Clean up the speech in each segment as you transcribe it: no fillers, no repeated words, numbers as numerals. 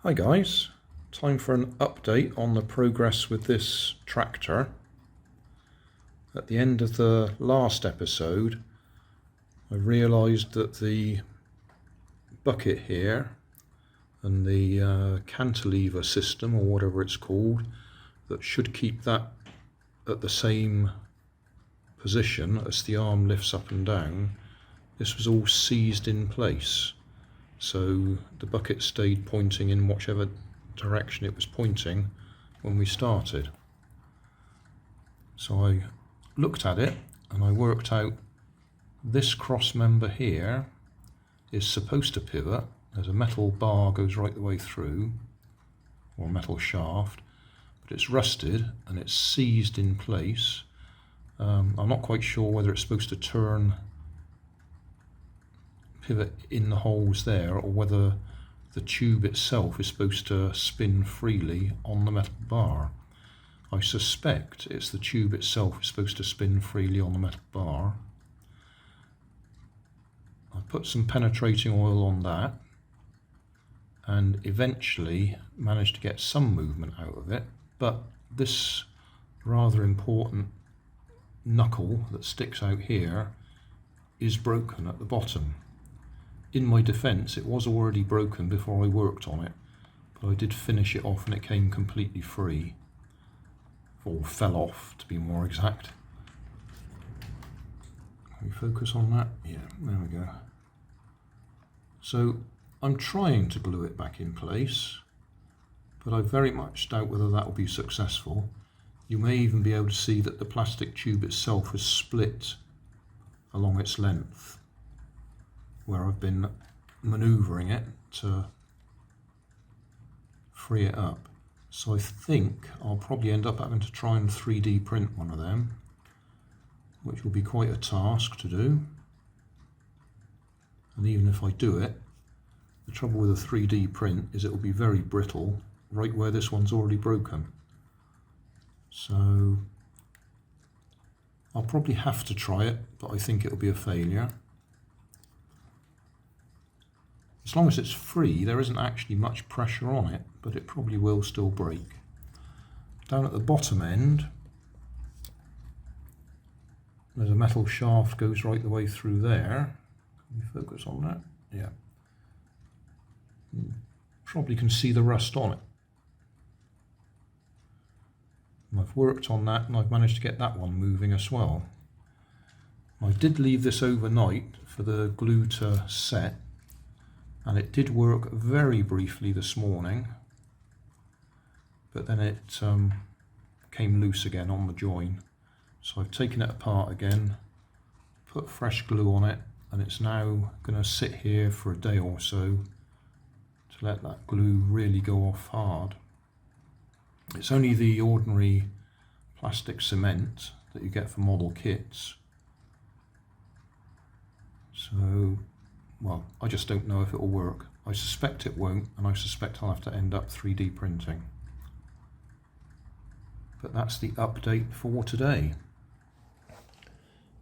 Hi guys, time for an update on the progress with this tractor. At the end of the last episode I realised that the bucket here and the cantilever system, or whatever it's called, that should keep that at the same position as the arm lifts up and down, this was all seized in place. So the bucket stayed pointing in whichever direction it was pointing when we started. So I looked at it and I worked out this cross member here is supposed to pivot. There's a metal bar goes right the way through, or a metal shaft, but it's rusted and it's seized in place. I'm not quite sure whether it's supposed to pivot in the holes there, or whether the tube itself is supposed to spin freely on the metal bar. I suspect it's the tube itself is supposed to spin freely on the metal bar. I put some penetrating oil on that and eventually managed to get some movement out of it, but this rather important knuckle that sticks out here is broken at the bottom. In my defence, it was already broken before I worked on it, but I did finish it off and it came completely free, or fell off to be more exact. Can we focus on that? Yeah, there we go. So I'm trying to glue it back in place, but I very much doubt whether that will be successful. You may even be able to see that the plastic tube itself has split along its length, where I've been manoeuvring it to free it up. So I think I'll probably end up having to try and 3D print one of them, which will be quite a task to do. And even if I do it, the trouble with a 3D print is it will be very brittle right where this one's already broken. So I'll probably have to try it, but I think it'll be a failure. As long as it's free, there isn't actually much pressure on it, but it probably will still break. Down at the bottom end, there's a metal shaft goes right the way through there. Can you focus on that? Yeah. Probably can see the rust on it. And I've worked on that and I've managed to get that one moving as well. I did leave this overnight for the glue to set, and it did work very briefly this morning, but then it came loose again on the join. So I've taken it apart again, put fresh glue on it, and it's now going to sit here for a day or so to let that glue really go off hard. It's only the ordinary plastic cement that you get for model kits. So, well, I just don't know if it will work. I suspect it won't, and I suspect I'll have to end up 3D printing. But that's the update for today.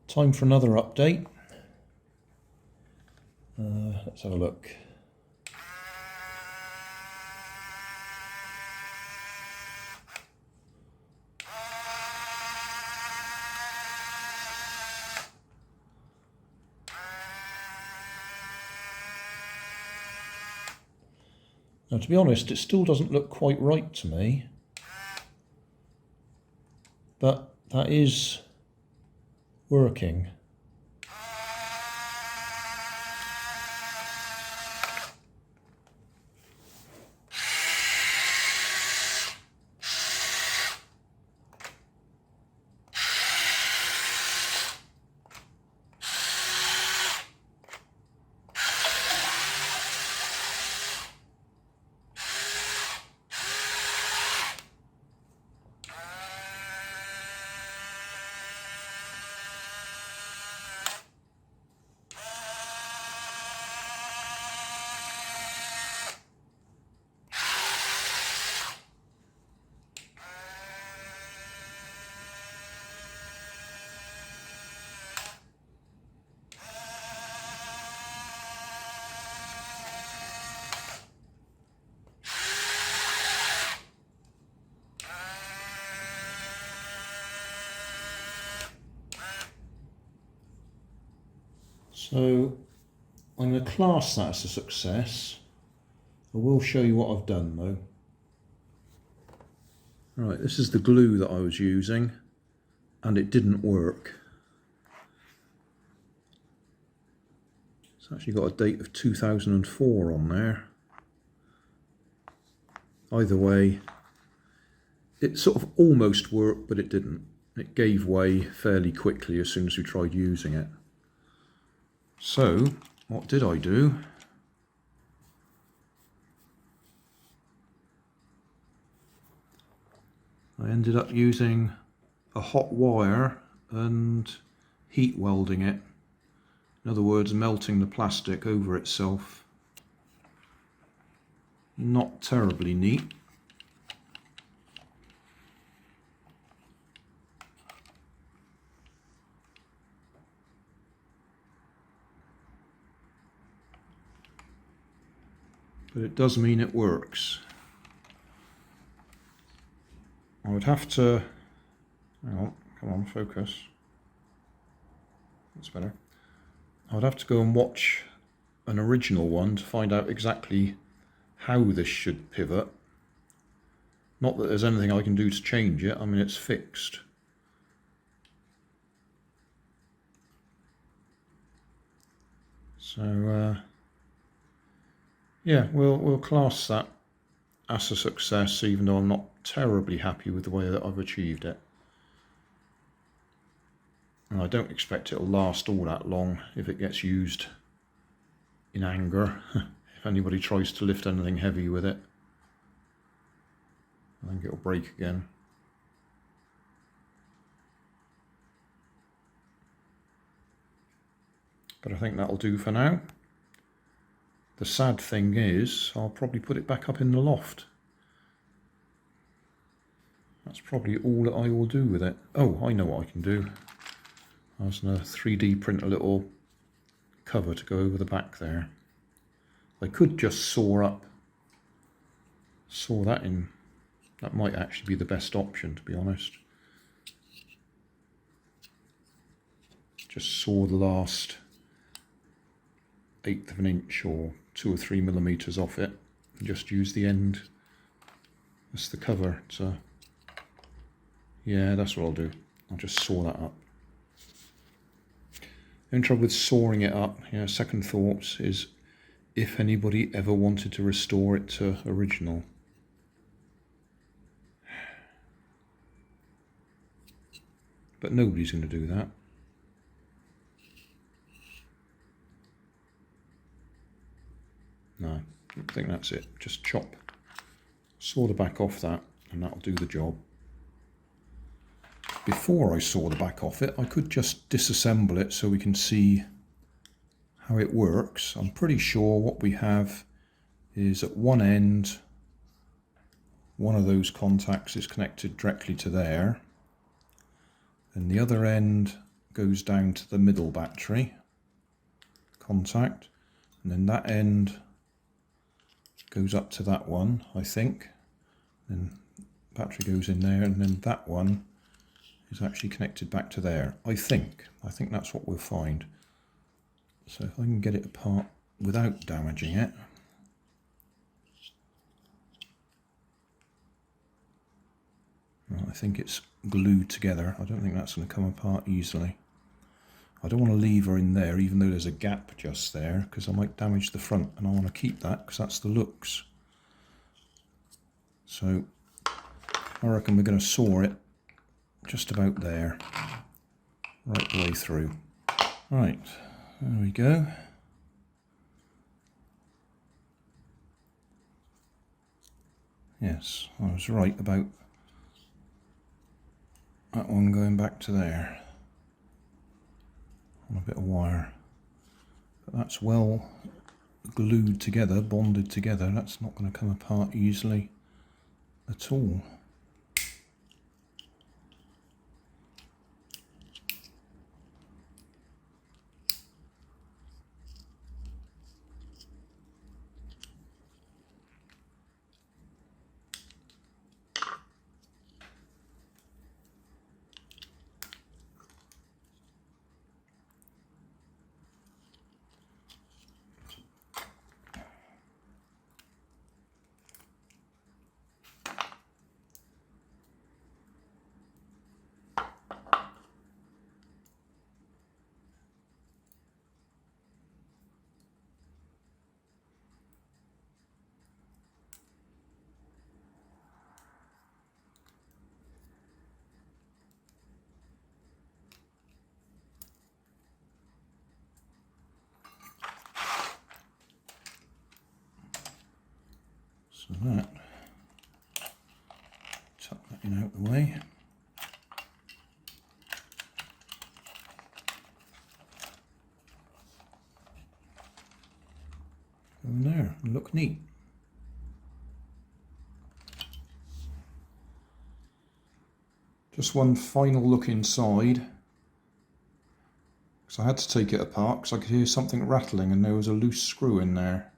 Time for another update. Let's have a look. Now, to be honest, it still doesn't look quite right to me, but that is working. So I'm going to class that as a success. I will show you what I've done though. Right, this is the glue that I was using and it didn't work. It's actually got a date of 2004 on there. Either way, it sort of almost worked, but it didn't. It gave way fairly quickly as soon as we tried using it. So, what did I do? I ended up using a hot wire and heat welding it. In other words, melting the plastic over itself. Not terribly neat. But it does mean it works. I would have to, hang on, come on, focus. That's better. I would have to go and watch an original one to find out exactly how this should pivot. Not that there's anything I can do to change it, I mean it's fixed. So yeah, we'll class that as a success, even though I'm not terribly happy with the way that I've achieved it. And I don't expect it'll last all that long if it gets used in anger. If anybody tries to lift anything heavy with it, I think it'll break again. But I think that'll do for now. The sad thing is, I'll probably put it back up in the loft. That's probably all that I will do with it. Oh, I know what I can do. I was going to 3D print a little cover to go over the back there. I could just saw that in. That might actually be the best option, to be honest. Just saw the last 1/8 of an inch or 2 or 3 millimeters off it and just use the end as the cover. So yeah, that's what I'll do. I'll just saw that up. The only trouble with sawing it up, second thoughts, is if anybody ever wanted to restore it to original. But nobody's going to do that. No, I think that's it. Just saw the back off that, and that'll do the job. Before I saw the back off it, I could just disassemble it so we can see how it works. I'm pretty sure what we have is at one end, one of those contacts is connected directly to there, and the other end goes down to the middle battery contact, and then that end goes up to that one, I think. Then battery goes in there, and then that one is actually connected back to there. I think that's what we'll find. So if I can get it apart without damaging it. Well, I think it's glued together. I don't think that's going to come apart easily. I don't want to leave her in there, even though there's a gap just there, because I might damage the front, and I want to keep that because that's the looks. So I reckon we're going to saw it just about there, right the way through. Right, there we go. Yes, I was right about that one going back to there on a bit of wire. But that's well glued together, bonded together. That's not going to come apart easily at all. So that, tuck that in out the way. Go in there and look neat. Just one final look inside, because I had to take it apart because I could hear something rattling and there was a loose screw in there.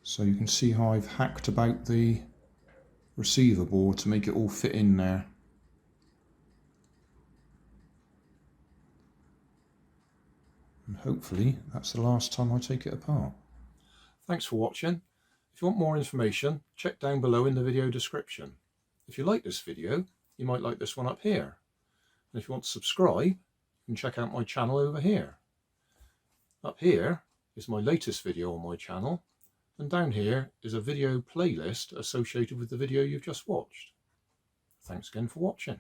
So you can see how I've hacked about the receiver board to make it all fit in there. And hopefully that's the last time I take it apart. Thanks for watching. If you want more information, check down below in the video description. If you like this video, you might like this one up here. And if you want to subscribe, you can check out my channel over here. Up here is my latest video on my channel, and down here is a video playlist associated with the video you've just watched. Thanks again for watching.